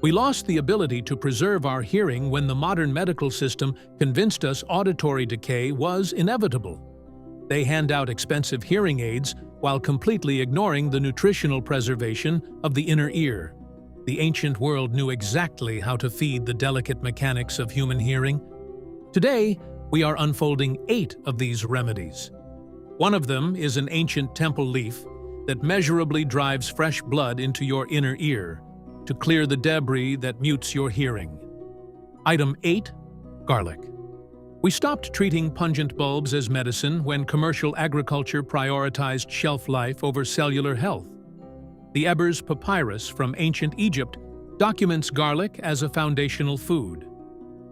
We lost the ability to preserve our hearing when the modern medical system convinced us auditory decay was inevitable. They hand out expensive hearing aids while completely ignoring the nutritional preservation of the inner ear. The ancient world knew exactly how to feed the delicate mechanics of human hearing. Today, we are unfolding 8 of these remedies. One of them is an ancient temple leaf that measurably drives fresh blood into your inner ear to clear the debris that mutes your hearing. Item 8. Garlic. We stopped treating pungent bulbs as medicine when commercial agriculture prioritized shelf life over cellular health. The Ebers Papyrus from ancient Egypt documents garlic as a foundational food.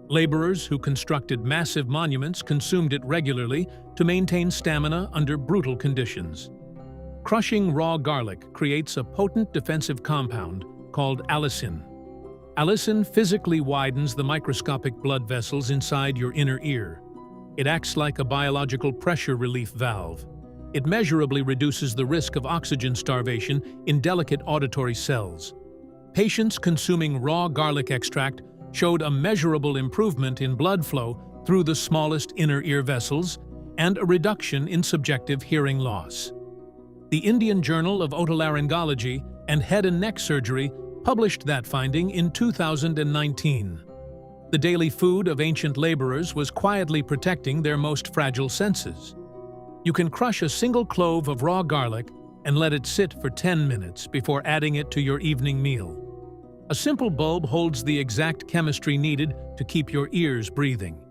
Laborers who constructed massive monuments consumed it regularly to maintain stamina under brutal conditions. Crushing raw garlic creates a potent defensive compound called allicin. Allicin physically widens the microscopic blood vessels inside your inner ear. It acts like a biological pressure relief valve. It measurably reduces the risk of oxygen starvation in delicate auditory cells. Patients consuming raw garlic extract showed a measurable improvement in blood flow through the smallest inner ear vessels and a reduction in subjective hearing loss. The Indian Journal of Otolaryngology and Head and Neck Surgery published that finding in 2019. The daily food of ancient laborers was quietly protecting their most fragile senses. You can crush a single clove of raw garlic and let it sit for 10 minutes before adding it to your evening meal. A simple bulb holds the exact chemistry needed to keep your ears breathing.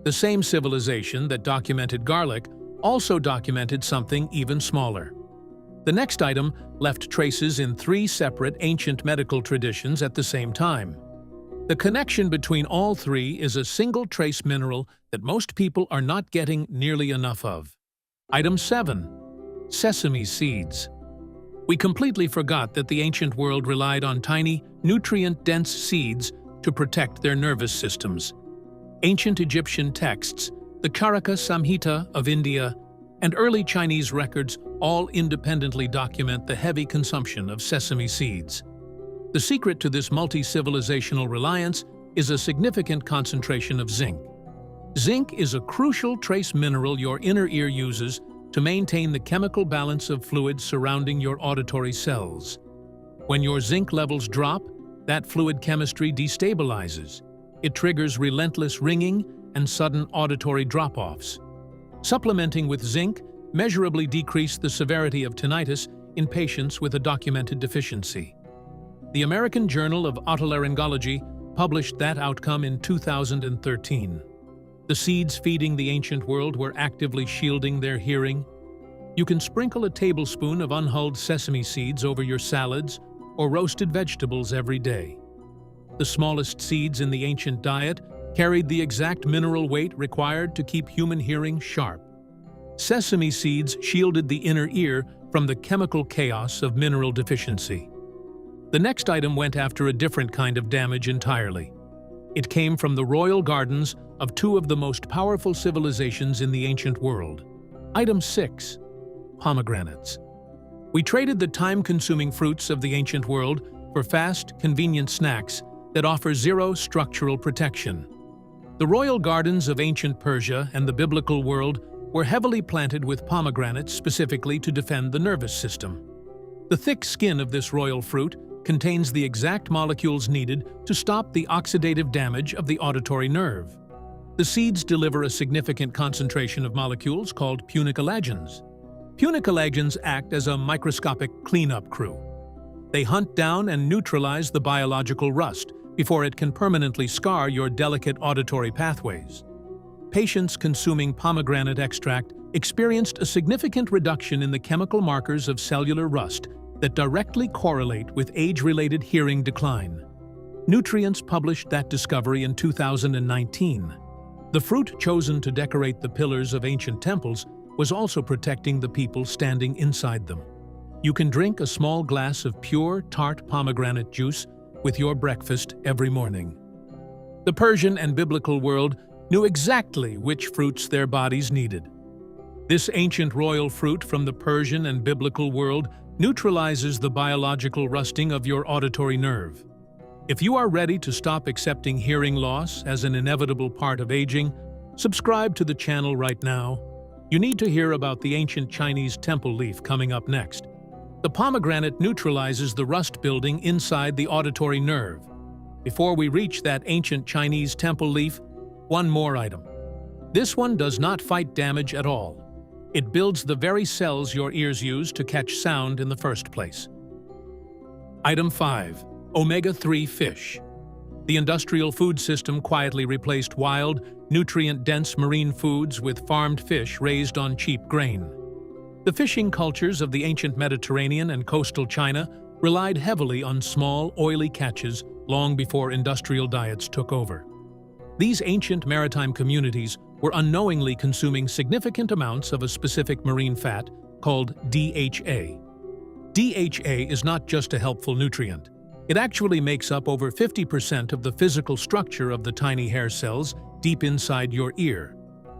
The same civilization that documented garlic also documented something even smaller. The next item left traces in 3 separate ancient medical traditions at the same time. The connection between all 3 is a single trace mineral that most people are not getting nearly enough of. Item 7. Sesame seeds. We completely forgot that the ancient world relied on tiny, nutrient-dense seeds to protect their nervous systems. Ancient Egyptian texts, the Charaka Samhita of India, and early Chinese records all independently document the heavy consumption of sesame seeds. The secret to this multi-civilizational reliance is a significant concentration of zinc. Zinc is a crucial trace mineral your inner ear uses to maintain the chemical balance of fluids surrounding your auditory cells. When your zinc levels drop, that fluid chemistry destabilizes. It triggers relentless ringing and sudden auditory drop-offs. Supplementing with zinc measurably decreased the severity of tinnitus in patients with a documented deficiency. The American Journal of Otolaryngology published that outcome in 2013. The seeds feeding the ancient world were actively shielding their hearing. You can sprinkle a tablespoon of unhulled sesame seeds over your salads or roasted vegetables every day. The smallest seeds in the ancient diet carried the exact mineral weight required to keep human hearing sharp. Sesame seeds shielded the inner ear from the chemical chaos of mineral deficiency. The next item went after a different kind of damage entirely. It came from the royal gardens of 2 of the most powerful civilizations in the ancient world. Item 6. Pomegranates. We traded the time-consuming fruits of the ancient world for fast, convenient snacks that offer zero structural protection. The royal gardens of ancient Persia and the biblical world were heavily planted with pomegranates specifically to defend the nervous system. The thick skin of this royal fruit contains the exact molecules needed to stop the oxidative damage of the auditory nerve. The seeds deliver a significant concentration of molecules called punicolagens. Punicolagens act as a microscopic cleanup crew. They hunt down and neutralize the biological rust before it can permanently scar your delicate auditory pathways. Patients consuming pomegranate extract experienced a significant reduction in the chemical markers of cellular rust that directly correlate with age-related hearing decline. Nutrients published that discovery in 2019. The fruit chosen to decorate the pillars of ancient temples was also protecting the people standing inside them. You can drink a small glass of pure, tart pomegranate juice with your breakfast every morning. The Persian and biblical world knew exactly which fruits their bodies needed. This ancient royal fruit from the Persian and biblical world neutralizes the biological rusting of your auditory nerve. If you are ready to stop accepting hearing loss as an inevitable part of aging, subscribe to the channel right now. You need to hear about the ancient Chinese temple leaf coming up next. The pomegranate neutralizes the rust building inside the auditory nerve. Before we reach that ancient Chinese temple leaf, one more item. This one does not fight damage at all. It builds the very cells your ears use to catch sound in the first place. Item 5. Omega-3 fish. The industrial food system quietly replaced wild, nutrient-dense marine foods with farmed fish raised on cheap grain. The fishing cultures of the ancient Mediterranean and coastal China relied heavily on small, oily catches long before industrial diets took over. These ancient maritime communities were unknowingly consuming significant amounts of a specific marine fat called DHA. DHA is not just a helpful nutrient. It actually makes up over 50% of the physical structure of the tiny hair cells deep inside your ear.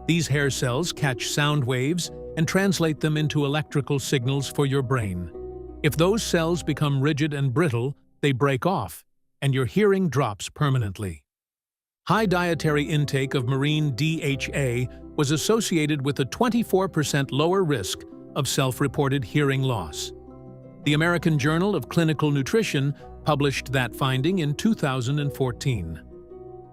These hair cells catch sound waves and translate them into electrical signals for your brain. If those cells become rigid and brittle, they break off, and your hearing drops permanently. High dietary intake of marine DHA was associated with a 24% lower risk of self-reported hearing loss. The American Journal of Clinical Nutrition published that finding in 2014.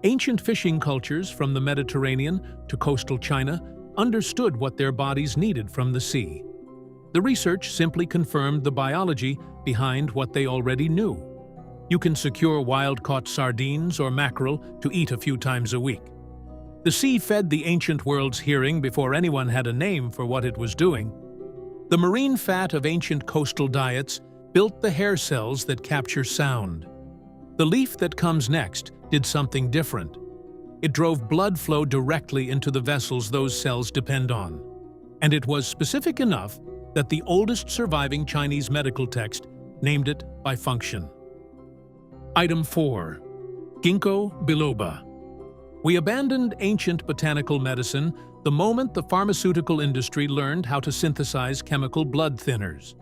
Ancient fishing cultures from the Mediterranean to coastal China understood what their bodies needed from the sea. The research simply confirmed the biology behind what they already knew. You can secure wild-caught sardines or mackerel to eat a few times a week. The sea fed the ancient world's hearing before anyone had a name for what it was doing. The marine fat of ancient coastal diets built the hair cells that capture sound. The leaf that comes next did something different. It drove blood flow directly into the vessels those cells depend on. And it was specific enough that the oldest surviving Chinese medical text named it by function. Item 4. Ginkgo biloba. We abandoned ancient botanical medicine the moment the pharmaceutical industry learned how to synthesize chemical blood thinners.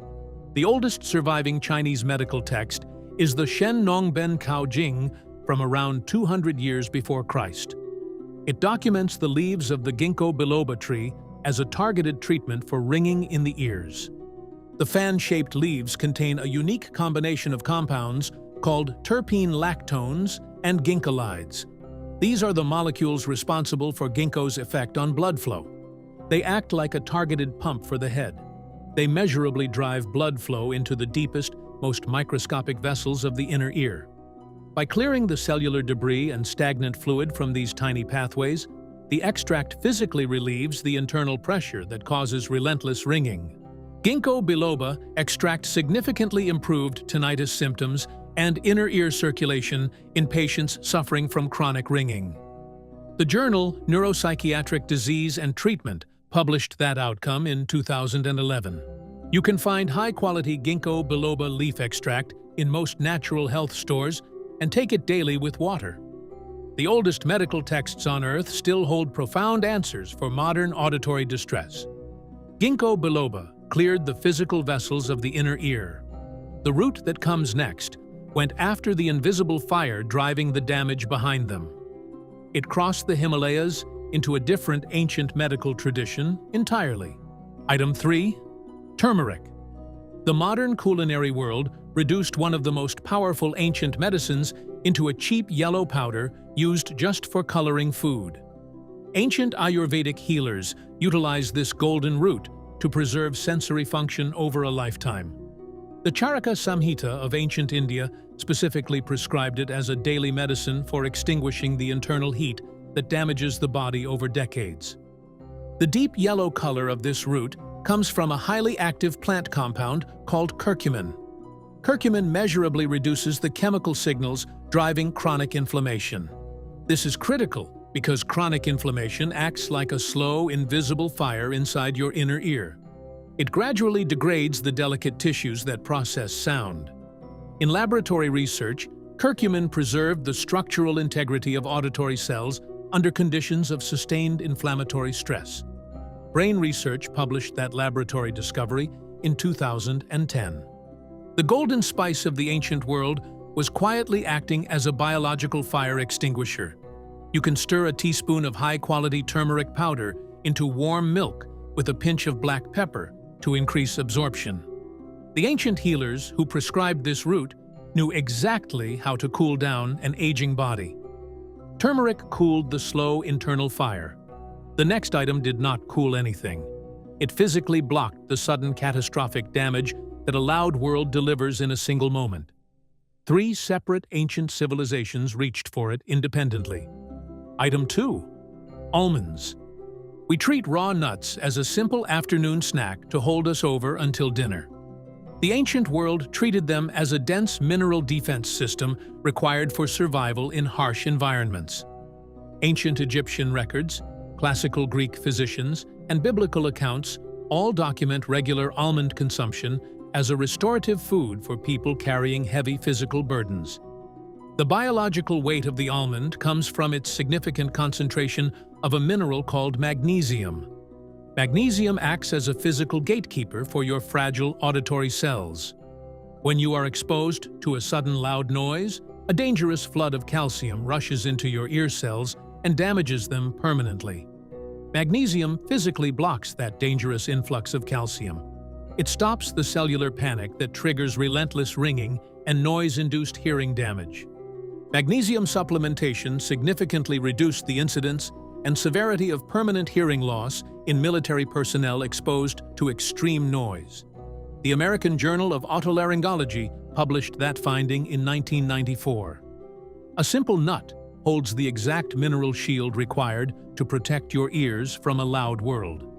The oldest surviving Chinese medical text is the Shen Nong Ben Cao Jing from around 200 years before Christ. It documents the leaves of the ginkgo biloba tree as a targeted treatment for ringing in the ears. The fan-shaped leaves contain a unique combination of compounds called terpene lactones and ginkgolides. These are the molecules responsible for ginkgo's effect on blood flow. They act like a targeted pump for the head. They measurably drive blood flow into the deepest, most microscopic vessels of the inner ear. By clearing the cellular debris and stagnant fluid from these tiny pathways, the extract physically relieves the internal pressure that causes relentless ringing. Ginkgo biloba extract significantly improved tinnitus symptoms and inner ear circulation in patients suffering from chronic ringing. The journal Neuropsychiatric Disease and Treatment published that outcome in 2011. You can find high-quality ginkgo biloba leaf extract in most natural health stores and take it daily with water. The oldest medical texts on Earth still hold profound answers for modern auditory distress. Ginkgo biloba cleared the physical vessels of the inner ear. The root that comes next went after the invisible fire driving the damage behind them. It crossed the Himalayas into a different ancient medical tradition entirely. Item 3. Turmeric. The modern culinary world reduced one of the most powerful ancient medicines into a cheap yellow powder used just for coloring food. Ancient Ayurvedic healers utilized this golden root to preserve sensory function over a lifetime. The Charaka Samhita of ancient India specifically prescribed it as a daily medicine for extinguishing the internal heat that damages the body over decades. The deep yellow color of this root comes from a highly active plant compound called curcumin. Curcumin measurably reduces the chemical signals driving chronic inflammation. This is critical because chronic inflammation acts like a slow, invisible fire inside your inner ear. It gradually degrades the delicate tissues that process sound. In laboratory research, curcumin preserved the structural integrity of auditory cells under conditions of sustained inflammatory stress. Brain Research published that laboratory discovery in 2010. The golden spice of the ancient world was quietly acting as a biological fire extinguisher. You can stir a teaspoon of high-quality turmeric powder into warm milk with a pinch of black pepper to increase absorption. The ancient healers who prescribed this root knew exactly how to cool down an aging body. Turmeric cooled the slow internal fire. The next item did not cool anything. It physically blocked the sudden catastrophic damage that a loud world delivers in a single moment. 3 separate ancient civilizations reached for it independently. Item 2. Almonds. We treat raw nuts as a simple afternoon snack to hold us over until dinner. The ancient world treated them as a dense mineral defense system required for survival in harsh environments. Ancient Egyptian records, classical Greek physicians, and biblical accounts all document regular almond consumption as a restorative food for people carrying heavy physical burdens. The biological weight of the almond comes from its significant concentration of a mineral called magnesium. Magnesium acts as a physical gatekeeper for your fragile auditory cells. When you are exposed to a sudden loud noise, a dangerous flood of calcium rushes into your ear cells and damages them permanently. Magnesium physically blocks that dangerous influx of calcium. It stops the cellular panic that triggers relentless ringing and noise-induced hearing damage. Magnesium supplementation significantly reduced the incidence and severity of permanent hearing loss in military personnel exposed to extreme noise. The American Journal of Otolaryngology published that finding in 1994. A simple nut holds the exact mineral shield required to protect your ears from a loud world.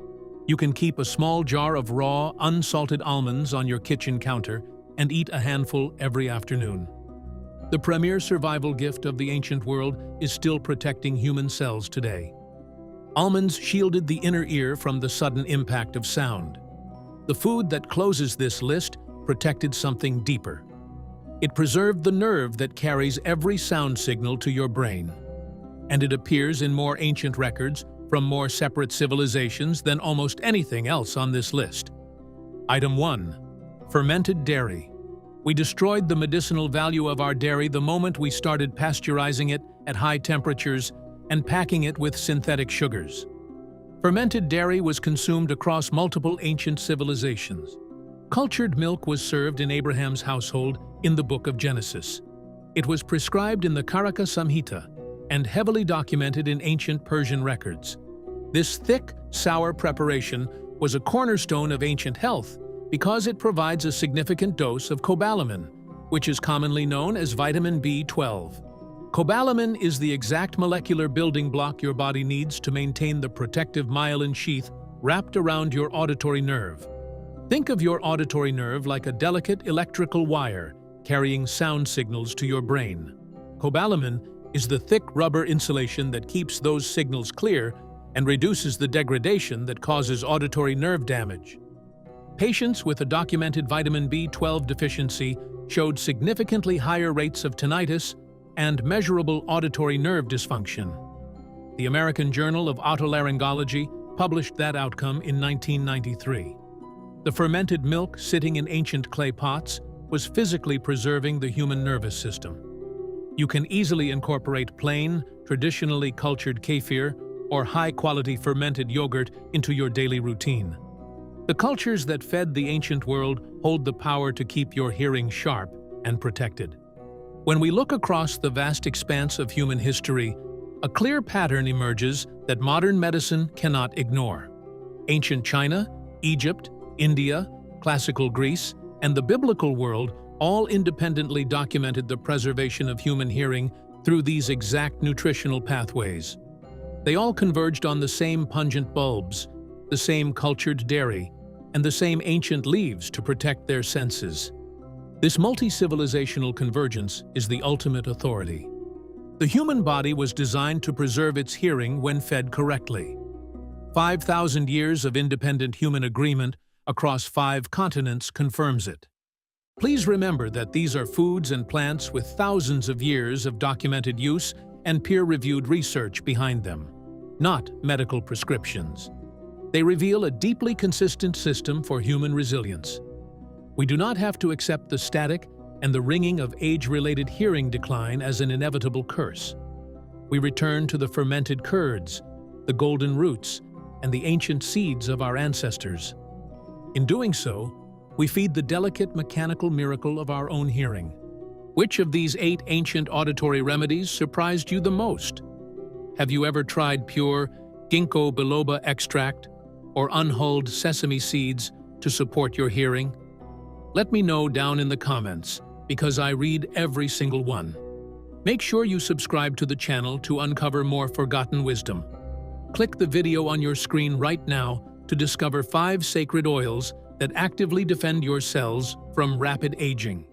You can keep a small jar of raw, unsalted almonds on your kitchen counter and eat a handful every afternoon. The premier survival gift of the ancient world is still protecting human cells today. Almonds shielded the inner ear from the sudden impact of sound. The food that closes this list protected something deeper. It preserved the nerve that carries every sound signal to your brain. And it appears in more ancient records from more separate civilizations than almost anything else on this list. Item 1. Fermented dairy. We destroyed the medicinal value of our dairy the moment we started pasteurizing it at high temperatures and packing it with synthetic sugars. Fermented dairy was consumed across multiple ancient civilizations. Cultured milk was served in Abraham's household in the Book of Genesis. It was prescribed in the Karaka Samhita and heavily documented in ancient Persian records. This thick, sour preparation was a cornerstone of ancient health because it provides a significant dose of cobalamin, which is commonly known as vitamin B12. Cobalamin is the exact molecular building block your body needs to maintain the protective myelin sheath wrapped around your auditory nerve. Think of your auditory nerve like a delicate electrical wire carrying sound signals to your brain. Cobalamin is the thick rubber insulation that keeps those signals clear and reduces the degradation that causes auditory nerve damage. Patients with a documented vitamin B12 deficiency showed significantly higher rates of tinnitus and measurable auditory nerve dysfunction. The American Journal of Otolaryngology published that outcome in 1993. The fermented milk sitting in ancient clay pots was physically preserving the human nervous system. You can easily incorporate plain, traditionally cultured kefir or high-quality fermented yogurt into your daily routine. The cultures that fed the ancient world hold the power to keep your hearing sharp and protected. When we look across the vast expanse of human history, a clear pattern emerges that modern medicine cannot ignore. Ancient China, Egypt, India, classical Greece, and the biblical world all independently documented the preservation of human hearing through these exact nutritional pathways. They all converged on the same pungent bulbs, the same cultured dairy, and the same ancient leaves to protect their senses. This multi-civilizational convergence is the ultimate authority. The human body was designed to preserve its hearing when fed correctly. 5,000 years of independent human agreement across 5 continents confirms it. Please remember that these are foods and plants with thousands of years of documented use and peer-reviewed research behind them, not medical prescriptions. They reveal a deeply consistent system for human resilience. We do not have to accept the static, and the ringing of age-related hearing decline as an inevitable curse. We return to the fermented curds, the golden roots, and the ancient seeds of our ancestors. In doing so, we feed the delicate mechanical miracle of our own hearing. Which of these 8 ancient auditory remedies surprised you the most? Have you ever tried pure ginkgo biloba extract or unhulled sesame seeds to support your hearing? Let me know down in the comments, because I read every single one. Make sure you subscribe to the channel to uncover more forgotten wisdom. Click the video on your screen right now to discover 5 sacred oils that actively defend your cells from rapid aging.